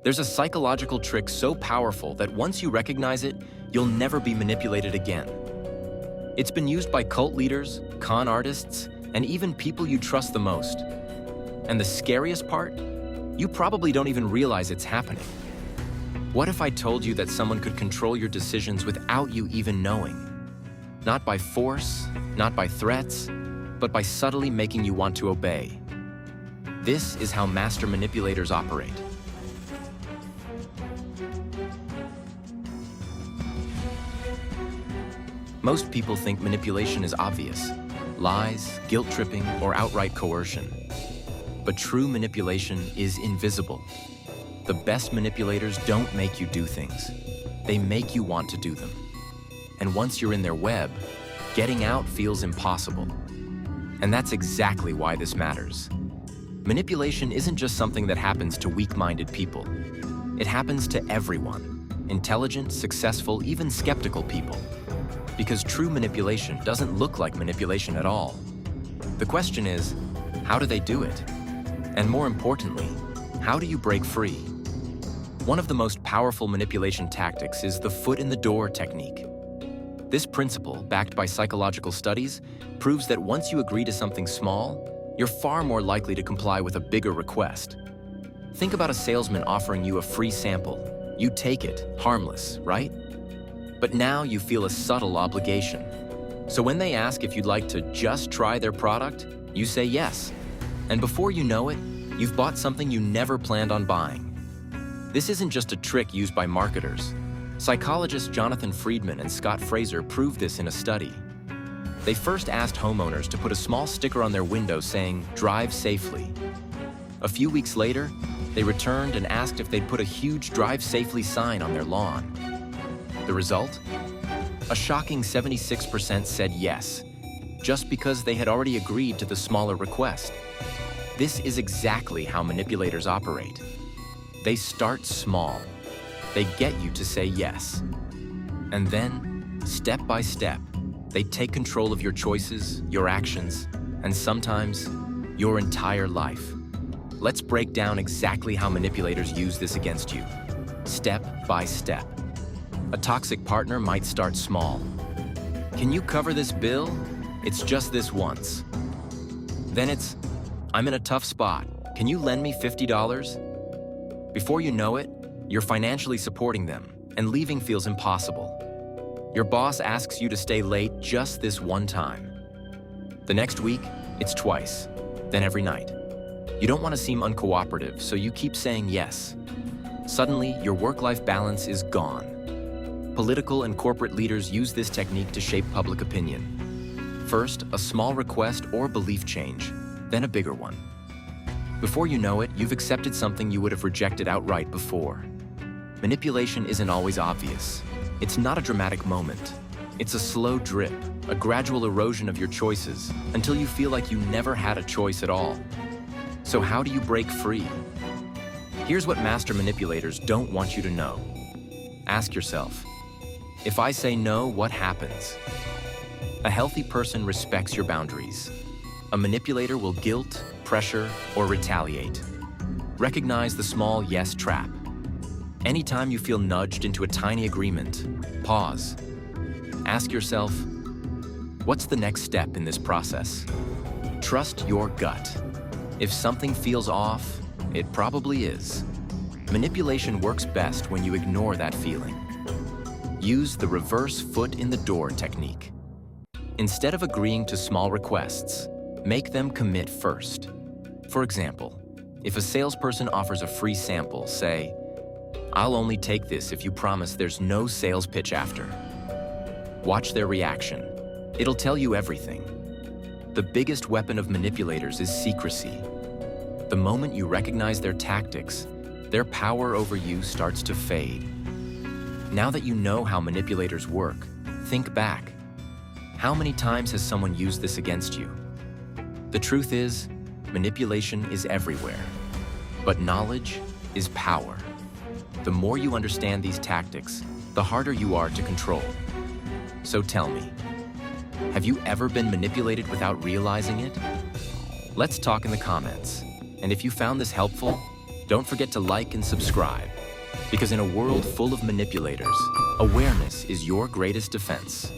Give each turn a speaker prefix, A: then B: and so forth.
A: There's a psychological trick so powerful that once you recognize it, you'll never be manipulated again. It's been used by cult leaders, con artists, and even people you trust the most. And the scariest part? You probably don't even realize it's happening. What if I told you that someone could control your decisions without you even knowing? Not by force, not by threats, but by subtly making you want to obey. This is how master manipulators operate. Most people think manipulation is obvious: lies, guilt-tripping, or outright coercion. But true manipulation is invisible. The best manipulators don't make you do things. They make you want to do them. And once you're in their web, getting out feels impossible. And that's exactly why this matters. Manipulation isn't just something that happens to weak-minded people. It happens to everyone: intelligent, successful, even skeptical people. Because true manipulation doesn't look like manipulation at all. The question is, how do they do it? And more importantly, how do you break free? One of the most powerful manipulation tactics is the foot-in-the-door technique. This principle, backed by psychological studies, proves that once you agree to something small, you're far more likely to comply with a bigger request. Think about a salesman offering you a free sample. You take it, harmless, right? But now you feel a subtle obligation. So when they ask if you'd like to just try their product, you say yes. And before you know it, you've bought something you never planned on buying. This isn't just a trick used by marketers. Psychologists Jonathan Friedman and Scott Fraser proved this in a study. They first asked homeowners to put a small sticker on their window saying, "Drive safely." A few weeks later, they returned and asked if they'd put a huge "Drive safely" sign on their lawn. The result? A shocking 76% said yes, just because they had already agreed to the smaller request. This is exactly how manipulators operate. They start small. They get you to say yes. And then, step by step, they take control of your choices, your actions, and sometimes, your entire life. Let's break down exactly how manipulators use this against you, step by step. A toxic partner might start small. "Can you cover this bill? It's just this once." Then it's, "I'm in a tough spot. Can you lend me $50? Before you know it, you're financially supporting them, and leaving feels impossible. Your boss asks you to stay late just this one time. The next week, it's twice, then every night. You don't want to seem uncooperative, so you keep saying yes. Suddenly, your work-life balance is gone. Political and corporate leaders use this technique to shape public opinion. First, a small request or belief change, then a bigger one. Before you know it, you've accepted something you would have rejected outright before. Manipulation isn't always obvious. It's not a dramatic moment. It's a slow drip, a gradual erosion of your choices, until you feel like you never had a choice at all. So how do you break free? Here's what master manipulators don't want you to know. Ask yourself, if I say no, what happens? A healthy person respects your boundaries. A manipulator will guilt, pressure, or retaliate. Recognize the small yes trap. Anytime you feel nudged into a tiny agreement, pause. Ask yourself, what's the next step in this process? Trust your gut. If something feels off, it probably is. Manipulation works best when you ignore that feeling. Use the reverse foot-in-the-door technique. Instead of agreeing to small requests, make them commit first. For example, if a salesperson offers a free sample, say, "I'll only take this if you promise there's no sales pitch after." Watch their reaction. It'll tell you everything. The biggest weapon of manipulators is secrecy. The moment you recognize their tactics, their power over you starts to fade. Now that you know how manipulators work, think back. How many times has someone used this against you? The truth is, manipulation is everywhere. But knowledge is power. The more you understand these tactics, the harder you are to control. So tell me, have you ever been manipulated without realizing it? Let's talk in the comments. And if you found this helpful, Don't forget to like and subscribe, because in a world full of manipulators, awareness is your greatest defense.